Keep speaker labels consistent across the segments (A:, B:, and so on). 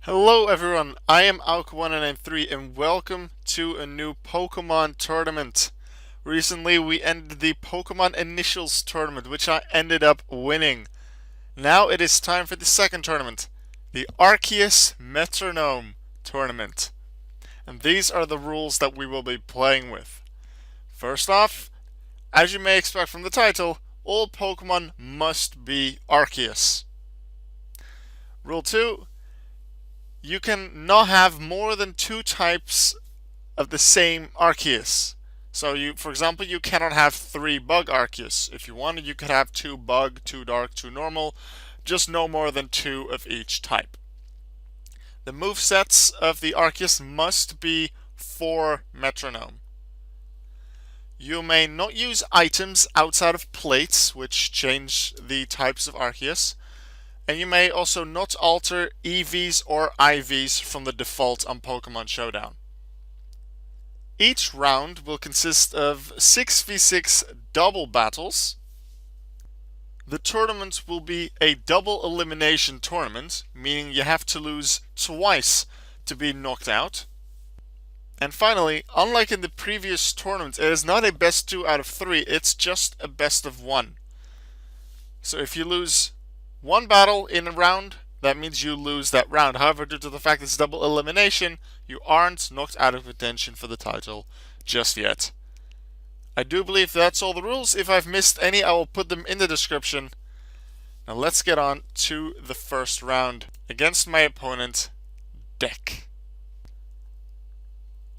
A: Hello everyone, I am Alka1993 and welcome to a new Pokemon tournament. Recently we ended the Pokemon Initials tournament, which I ended up winning. Now it is time for the second tournament, the Arceus Metronome tournament. And these are the rules that we will be playing with. First off, as you may expect from the title, all Pokemon must be Arceus. Rule 2. You can not have more than two types of the same Arceus. So for example, you cannot have 3 Bug Arceus. If you wanted, you could have 2 Bug, 2 Dark, 2 Normal, just no more than 2 of each type. The movesets of the Arceus must be for Metronome. You may not use items outside of plates, which change the types of Arceus. And you may also not alter EVs or IVs from the default on Pokemon Showdown. Each round will consist of 6v6 double battles. The tournament will be a double elimination tournament, meaning you have to lose twice to be knocked out. And finally, unlike in the previous tournament, it is not a best 2 out of 3, it's just a best of 1. So if you lose one battle in a round, that means you lose that round. However, due to the fact it's double elimination, you aren't knocked out of contention for the title just yet. I do believe that's all the rules. If I've missed any, I will put them in the description. Now let's get on to the first round against my opponent, Deck.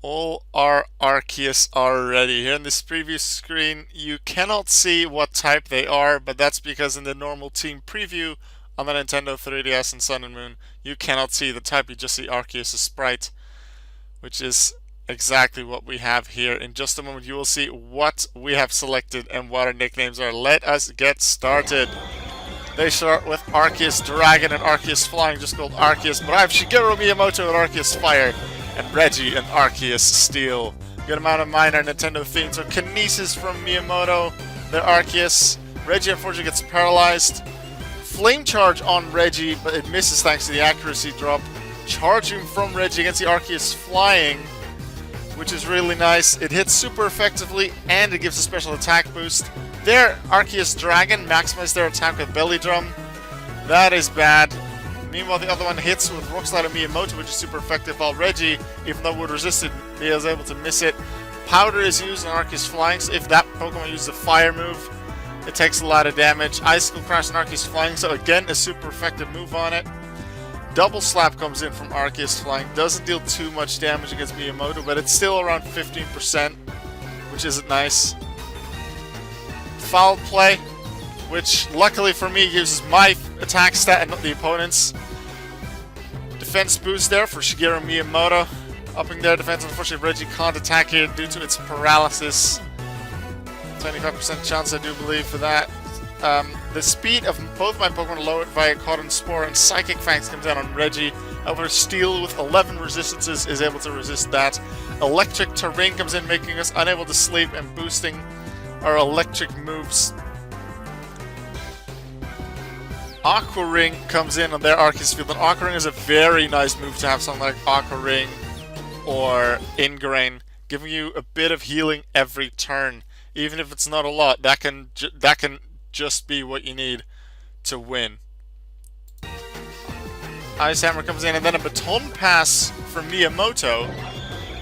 A: All our Arceus are ready. Here in this preview screen, you cannot see what type they are, but that's because in the normal team preview on the Nintendo 3DS and Sun and Moon, you cannot see the type, you just see Arceus' sprite, which is exactly what we have here. In just a moment, you will see what we have selected and what our nicknames are. Let us get started. They start with Arceus Dragon and Arceus Flying, just called Arceus, but I have Shigeru Miyamoto and Arceus Fire, and Reggie and Arceus Steel. Good amount of mine are Nintendo themed. So Kinesis from Miyamoto, the Arceus. Reggie unfortunately gets paralyzed. Flame Charge on Reggie, but it misses thanks to the accuracy drop. Charging from Reggie against the Arceus Flying, which is really nice. It hits super effectively and it gives a special attack boost. Their Arceus Dragon maximized their attack with Belly Drum. That is bad. Meanwhile, the other one hits with Rock Slide and Miyamoto, which is super effective, while Reggie, even though it would resist it, he is able to miss it. Powder is used on Arceus Flying, so if that Pokemon uses a fire move, it takes a lot of damage. Icicle Crash on Arceus Flying, so again, a super effective move on it. Double Slap comes in from Arceus Flying, doesn't deal too much damage against Miyamoto, but it's still around 15%, which isn't nice. Foul Play, which luckily for me uses my attack stat and not the opponent's. Defense boost there for Shigeru Miyamoto, upping their defense. Unfortunately, Reggie can't attack here due to its paralysis. 25% chance, I do believe, for that. The speed of both my Pokemon lowered via Cotton Spore, and Psychic Fangs comes down on Reggie. However, Steel with 11 resistances is able to resist that. Electric Terrain comes in, making us unable to sleep and boosting our electric moves. Aqua Ring comes in on their Arceus field, and Aqua Ring is a very nice move to have something like Aqua Ring or Ingrain, giving you a bit of healing every turn. Even if it's not a lot, that can just be what you need to win. Ice Hammer comes in, and then a Baton Pass from Miyamoto.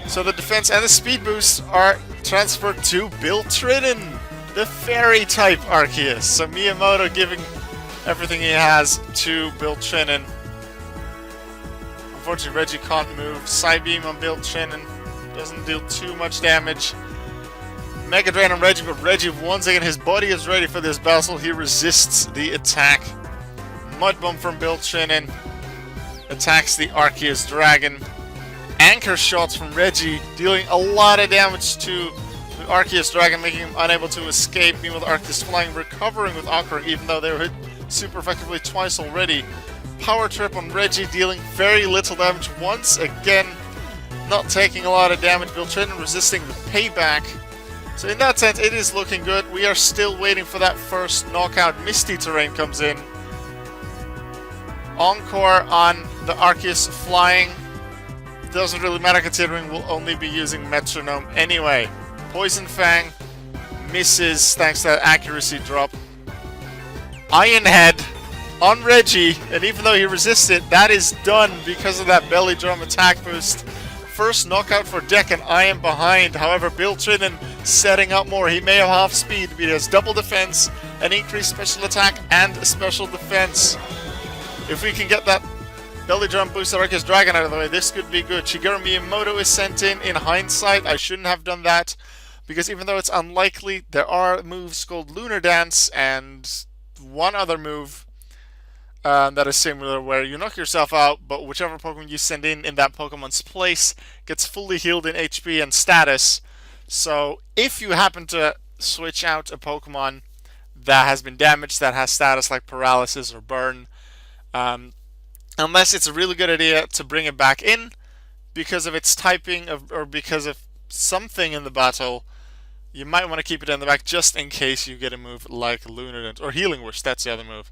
A: So the defense and the speed boosts are transferred to Biltrinin, the Fairy type Arceus. So Miyamoto giving everything he has to Biltrinin. Unfortunately, Reggie can't move. Psybeam on Biltrinin doesn't deal too much damage. Mega Drain on Reggie, but Reggie, once again, his body is ready for this battle. He resists the attack. Mud Bomb from Biltrinin attacks the Arceus Dragon. Anchor Shots from Reggie, dealing a lot of damage to the Arceus Dragon, making him unable to escape. Meanwhile, the Arceus Flying recovering with Aqua Ring, even though they were hit super effectively twice already. Power Trip on Reggie, dealing very little damage once again, not taking a lot of damage. Biltrinin resisting the payback. So in that sense, it is looking good. We are still waiting for that first knockout. Misty Terrain comes in. Encore on the Arceus Flying doesn't really matter considering we'll only be using Metronome anyway. Poison Fang misses thanks to that accuracy drop. Iron Head on Reggie, and even though he resists it, that is done because of that belly drum attack boost. First knockout for Deck, and I am behind. However, Bill Trinan setting up more. He may have half speed, but he has double defense, an increased special attack, and a special defense. If we can get that belly drum boost of Arceus Dragon out of the way, this could be good. Shigeru Miyamoto is sent in. In hindsight, I shouldn't have done that, because even though it's unlikely, there are moves called Lunar Dance and one other move that is similar, where you knock yourself out, but whichever Pokemon you send in that Pokemon's place gets fully healed in HP and status. So if you happen to switch out a Pokemon that has been damaged, that has status like Paralysis or Burn, unless it's a really good idea to bring it back in because of its typing or because of something in the battle, you might want to keep it in the back just in case you get a move like Lunar Dance or Healing Wish. That's the other move.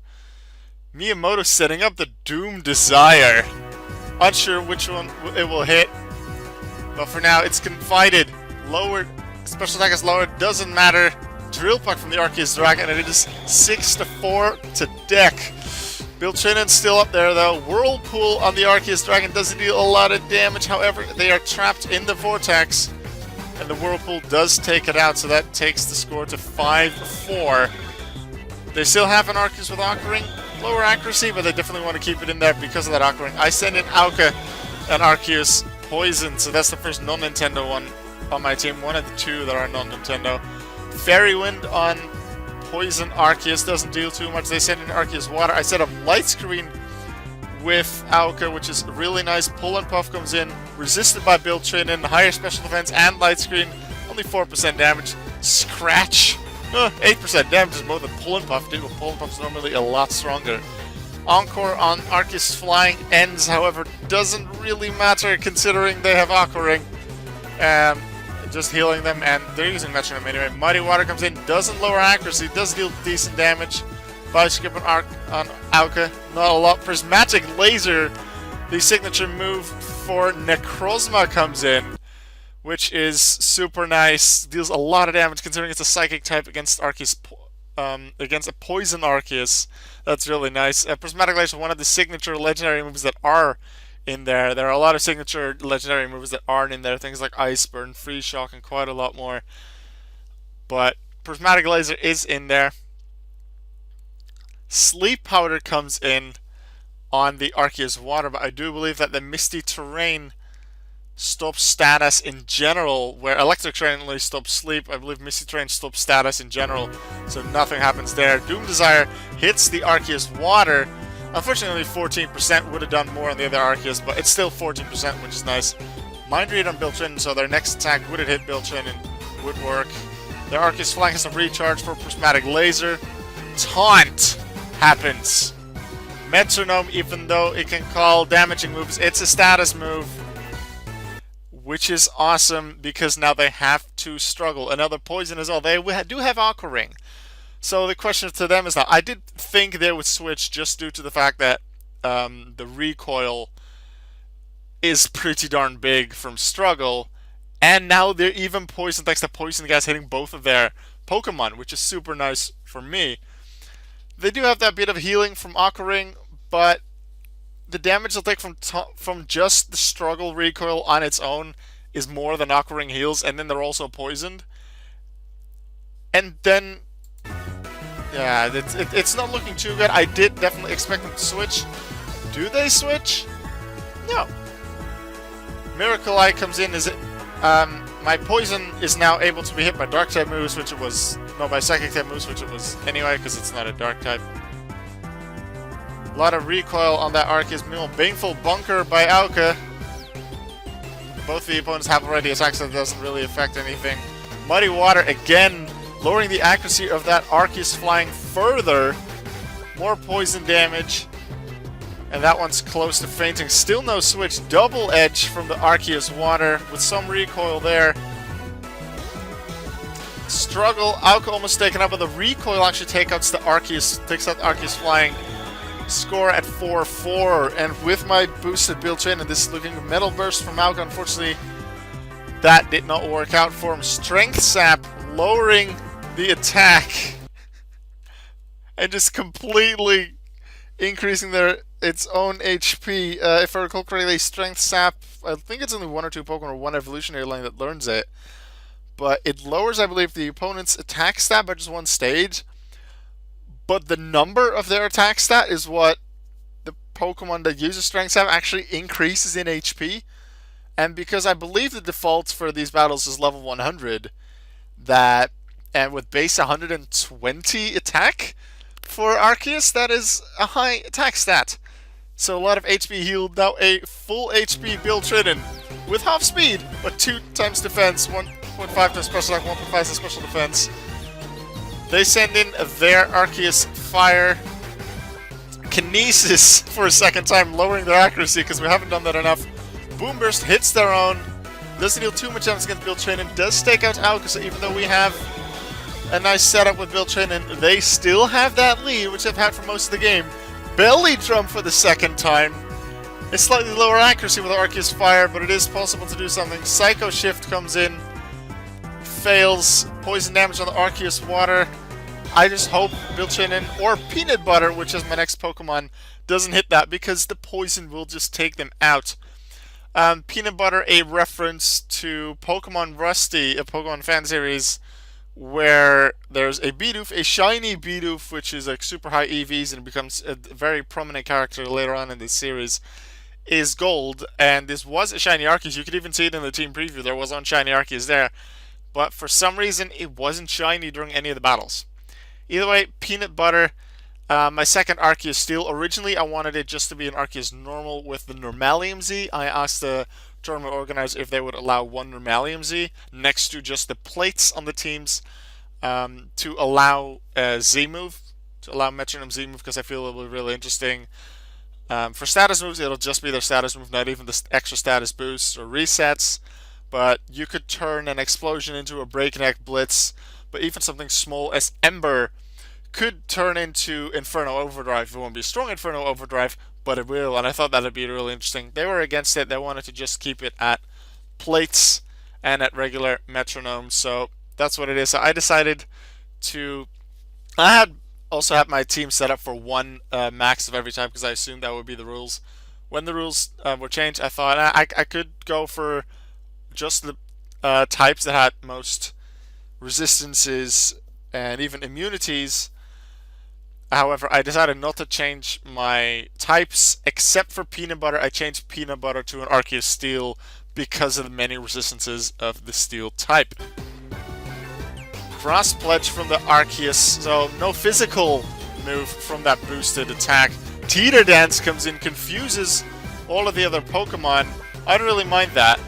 A: Miyamoto setting up the Doom Desire. Unsure which one it will hit, but for now it's Confided. Lowered, special attack is lowered, doesn't matter. Drill Puck from the Arceus Dragon, and it is 6-4 to Deck. Bill Trinan's still up there though. Whirlpool on the Arceus Dragon doesn't deal a lot of damage, however they are trapped in the Vortex, and the Whirlpool does take it out, so that takes the score to 5-4. They still have an Arceus with Aqua Ring. Lower accuracy, but they definitely want to keep it in there because of that Aqua Ring. I send in Auka and Arceus Poison, so that's the first non-Nintendo one on my team. One of the two that are non-Nintendo. Fairy Wind on Poison Arceus doesn't deal too much. They send in Arceus Water. I set up Light Screen with Auka, which is really nice. Pull and Puff comes in, resisted by Bill Trinan, higher special defense and Light Screen, only 4% damage. Scratch. 8% damage is more than Pull and Puff do. Pull and Puff's normally a lot stronger. Encore on Arceus Flying ends, however, doesn't really matter considering they have Aqua Ring. Just healing them, and they're using Metronome anyway. Mighty Water comes in, doesn't lower accuracy, does deal decent damage. Body Skip on Auka, not a lot. Prismatic Laser, the signature move for Necrozma, comes in, which is super nice. Deals a lot of damage considering it's a Psychic type against Arceus, against a Poison Arceus. That's really nice. Prismatic Laser is one of the signature legendary moves that are in there. There are a lot of signature legendary moves that aren't in there. Things like Ice Burn, Freeze Shock, and quite a lot more. But Prismatic Laser is in there. Sleep Powder comes in on the Arceus Water, but I do believe that the Misty Terrain stops status in general, where Electric Terrain only stops sleep. I believe Misty Terrain stops status in general, so nothing happens there. Doom Desire hits the Arceus Water. Unfortunately, 14% would have done more on the other Arceus, but it's still 14%, which is nice. Mind Read on Bill Trinan, so their next attack would have hit Bill Trinan, would work. Their Arceus Flying has a recharge for Prismatic Laser. Taunt happens. Metronome, even though it can call damaging moves, it's a status move, which is awesome because now they have to struggle. Another Poison as well. They do have Aqua Ring. So the question to them is that I did think they would switch just due to the fact that the recoil is pretty darn big from struggle, and now they're even poisoned thanks to Poison Gas hitting both of their Pokemon, which is super nice for me. They do have that bit of healing from Aqua Ring, but the damage they'll take from just the struggle recoil on its own is more than Aqua Ring heals, and then they're also poisoned. And then, yeah, it's not looking too good. I did definitely expect them to switch. Do they switch? No. Miracle Eye comes in. Is it? My Poison is now able to be hit by Dark type moves, which it was. No, by Psychic type moves, which it was anyway, because it's not a Dark type. A lot of recoil on that Arceus Mule. Baneful Bunker by Auka. Both the opponents have already attacked, so it doesn't really affect anything. Muddy Water again, lowering the accuracy of that Arceus Flying further. More poison damage. And that one's close to fainting. Still no switch. Double Edge from the Arceus Water with some recoil there. Struggle. Auka almost taken up, but the recoil actually takes out the Arceus Flying. score at 4-4. And with my boosted built-in, and this is looking Metal Burst from Alka, unfortunately, that did not work out for him. Strength Sap, lowering the attack and just completely increasing its own HP. If I recall correctly, Strength Sap, I think it's only 1 or 2 Pokemon or 1 evolutionary line that learns it. But it lowers, I believe, the opponent's attack stat by just 1 stage. But the number of their attack stat is what the Pokemon that uses Strength Sap actually increases in HP. And because I believe the default for these battles is level 100, and with base 120 attack for Arceus, that is a high attack stat. So a lot of HP healed, now a full HP built-in with half speed, but 2 times defense, 1.5 to special attack, 1.5 to special defense. They send in their Arceus Fire Kinesis for a second time, lowering their accuracy because we haven't done that enough. Boom Burst hits their own, doesn't deal too much damage against built-in, and does take out Alka, so even though we have a nice setup with built-in, they still have that lead, which they've had for most of the game. Belly Drum for the second time. A slightly lower accuracy with Arceus Fire, but it is possible to do something. Psycho Shift comes in, fails, poison damage on the Arceus Water. I just hope built-in or Peanut Butter, which is my next Pokemon, doesn't hit that, because the poison will just take them out. Peanut Butter, a reference to Pokemon Rusty, a Pokemon fan series, where there's a Bidoof, a shiny Bidoof, which is like super high EVs and becomes a very prominent character later on in this series, is gold, and this was a shiny Arceus. You could even see it in the team preview. There was one shiny Arceus there, but for some reason it wasn't shiny during any of the battles. Either way, Peanut Butter, my second Arceus Steel. Originally I wanted it just to be an Arceus Normal with the Normalium Z. I asked the tournament organizer if they would allow 1 Normalium Z next to just the plates on the teams, to allow Z move, to allow Metronome Z move, because I feel it will be really interesting. For status moves, it'll just be their status move, not even the extra status boosts or resets. But you could turn an Explosion into a Breakneck Blitz, but even something small as Ember could turn into Inferno Overdrive. It won't be a strong Inferno Overdrive, but it will, and I thought that would be really interesting. They were against it. They wanted to just keep it at plates and at regular Metronome, so that's what it is. So I decided to... I had also had my team set up for 1 max of every type, because I assumed that would be the rules. When the rules were changed, I thought I could go for just the types that had most resistances and even immunities. However, I decided not to change my types, except for Peanut Butter. I changed Peanut Butter to an Arceus Steel because of the many resistances of the Steel type. Cross Pledge from the Arceus, so no physical move from that boosted attack. Teeter Dance comes in, confuses all of the other Pokemon. I don't really mind that.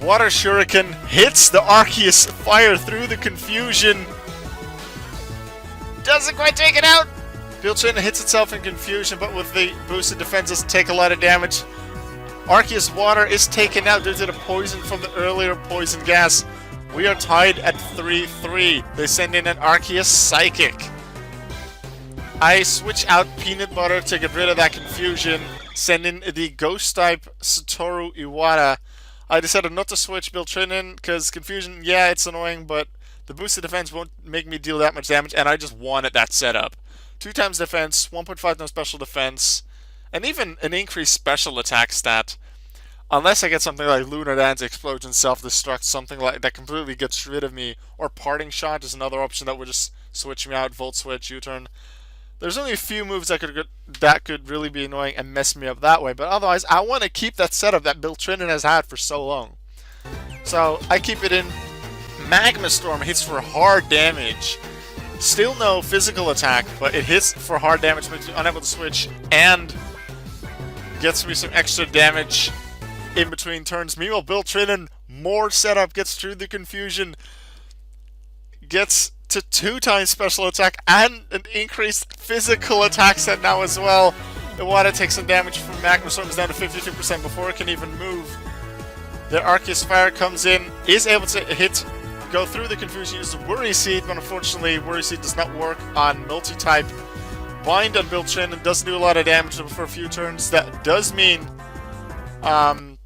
A: Water Shuriken hits the Arceus Fire through the confusion. Doesn't quite take it out. Built-in hits itself in confusion, but with the boosted defense doesn't take a lot of damage. Arceus Water is taken out due to the poison from the earlier poison gas. We are tied at 3-3. They send in an Arceus Psychic. I switch out Peanut Butter to get rid of that confusion. Send in the Ghost-type Satoru Iwata. I decided not to switch built-in because confusion, yeah, it's annoying, but the boosted defense won't make me deal that much damage, and I just wanted that setup. 2 times defense, 1.5 times special defense, and even an increased special attack stat. Unless I get something like Lunar Dance, Explosion, Self-Destruct, something like that completely gets rid of me. Or Parting Shot is another option that would just switch me out, Volt Switch, U-Turn. There's only a few moves that could really be annoying and mess me up that way, but otherwise I want to keep that setup that built-in has had for so long. So I keep it in. Magma Storm hits for hard damage. Still no physical attack, but it hits for hard damage, makes me unable to switch, and gets me some extra damage in between turns. Meanwhile, built-in, more setup, gets through the confusion, gets to 2 times special attack, and an increased physical attack set now as well. Iwata takes some damage from Magma Storm, is down to 52% before it can even move. The Arceus Fire comes in, is able to go through the confusion, uses Worry Seed, but unfortunately Worry Seed does not work on multi-type Bind on Bill Trinan doesn't do a lot of damage for a few turns. That does mean that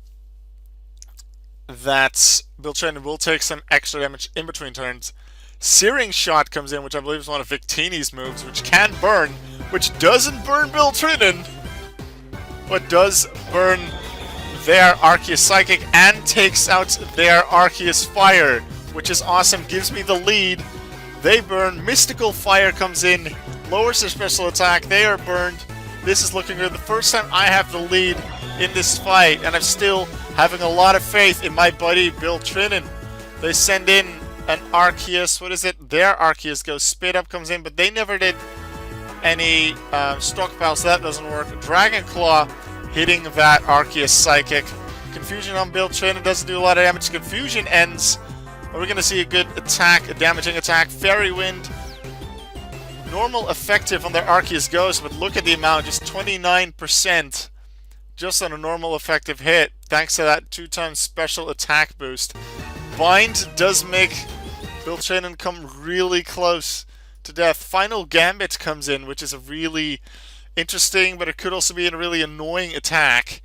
A: Bill Trinan will take some extra damage in between turns. Searing Shot comes in, which I believe is one of Victini's moves, which can burn, which doesn't burn Bill Trinan, but does burn their Arceus Psychic and takes out their Arceus Fire, which is awesome, gives me the lead. They burn, Mystical Fire comes in, lowers their special attack, they are burned. This is looking good. The first time I have the lead in this fight, and I'm still having a lot of faith in my buddy Bill Trinan. They send in an Arceus, what is it? Their Arceus goes, Spit Up comes in, but they never did any stockpile, so that doesn't work. Dragon Claw hitting that Arceus Psychic. Confusion on Bill Trinan doesn't do a lot of damage. Confusion ends. We're going to see a good attack, a damaging attack. Fairy Wind. Normal effective on their Arceus Ghost, but look at the amount, just 29%. Just on a normal effective hit, thanks to that 2x special attack boost. Bind does make Bill Trinan come really close to death. Final Gambit comes in, which is a really interesting, but it could also be a really annoying attack,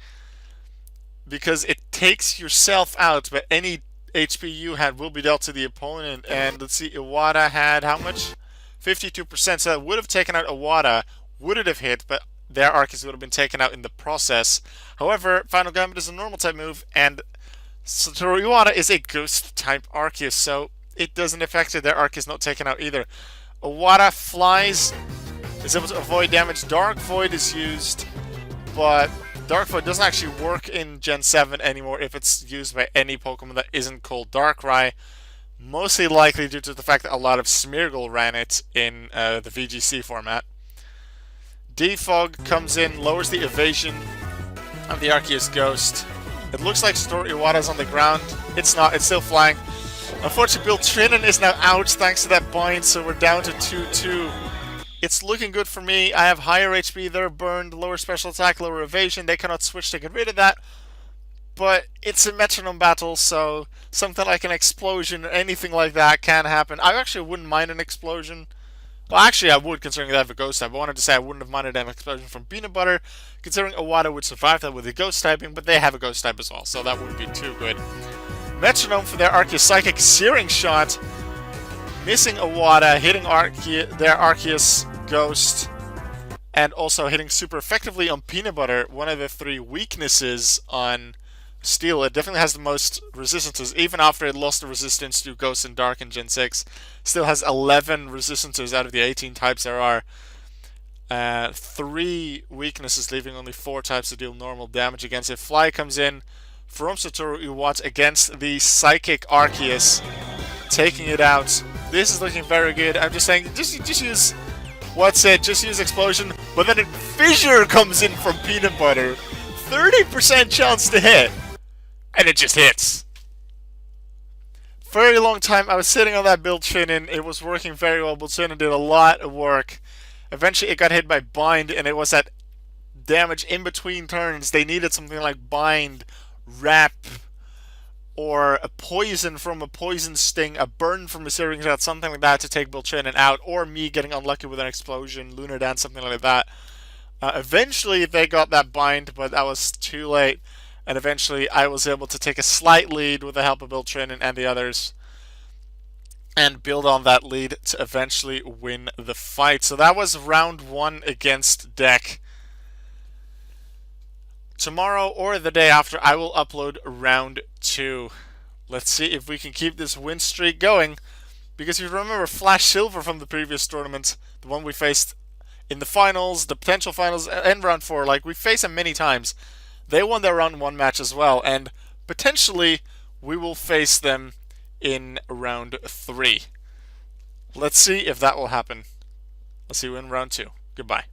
A: because it takes yourself out, but any HP you had will be dealt to the opponent. And let's see, Iwata had how much? 52%, so that would have taken out Iwata, would it have hit, but their Arceus would have been taken out in the process. However, Final Gambit is a normal type move, and Satoru Iwata is a ghost type Arceus, so it doesn't affect it. Their Arceus not taken out either. Iwata flies, is able to avoid damage. Dark Void is used, but Dark Void doesn't actually work in Gen 7 anymore if it's used by any Pokemon that isn't called Darkrai. Mostly likely due to the fact that a lot of Smeargle ran it in the VGC format. Defog comes in, lowers the evasion of the Arceus Ghost. It looks like Satoru Iwata's on the ground. It's not, it's still flying. Unfortunately, Bill Trinan is now out thanks to that bind, so we're down to 2-2. It's looking good for me. I have higher HP, they're burned, lower special attack, lower evasion. They cannot switch to get rid of that. But it's a metronome battle, so something like an explosion or anything like that can happen. I actually wouldn't mind an explosion. Well, actually, I would, considering they have a ghost type. I wanted to say I wouldn't have minded an explosion from Peanut Butter, considering Iwata would survive that with a ghost typing, but they have a ghost type as well, so that wouldn't be too good. Metronome for their Arceus Psychic. Searing Shot, missing Iwata, hitting their Arceus Ghost, and also hitting super effectively on Peanut Butter, one of the 3 weaknesses on Steel. It definitely has the most resistances, even after it lost the resistance to Ghost and Dark in Gen 6. Still has 11 resistances out of the 18 types there are. 3 weaknesses, leaving only 4 types to deal normal damage against it. Fly comes in from Satoru Iwata against the Psychic Arceus, taking it out. This is looking very good. I'm just saying, just use, what's it, just use Explosion, but then a Fissure comes in from Peanut Butter. 30% chance to hit, and it just hits. Very long time, I was sitting on that Bill Trinan, it was working very well. Bill Trinan did a lot of work. Eventually it got hit by Bind, and it was that damage in between turns. They needed something like Bind, Wrap, or a Poison from a Poison Sting, a Burn from a Searing Shot, something like that to take Bill Trinan out, or me getting unlucky with an Explosion, Lunar Dance, something like that. Eventually they got that bind, but that was too late, and eventually I was able to take a slight lead with the help of Bill Trinan and the others, and build on that lead to eventually win the fight. So that was round 1 against Deck. Tomorrow or the day after, I will upload round 2. Let's see if we can keep this win streak going, because if you remember Flash Silver from the previous tournament, the one we faced in the finals, the potential finals, and round 4, like, we faced them many times. They won their round 1 match as well, and potentially we will face them in round 3. Let's see if that will happen. Let's see you in round 2. Goodbye.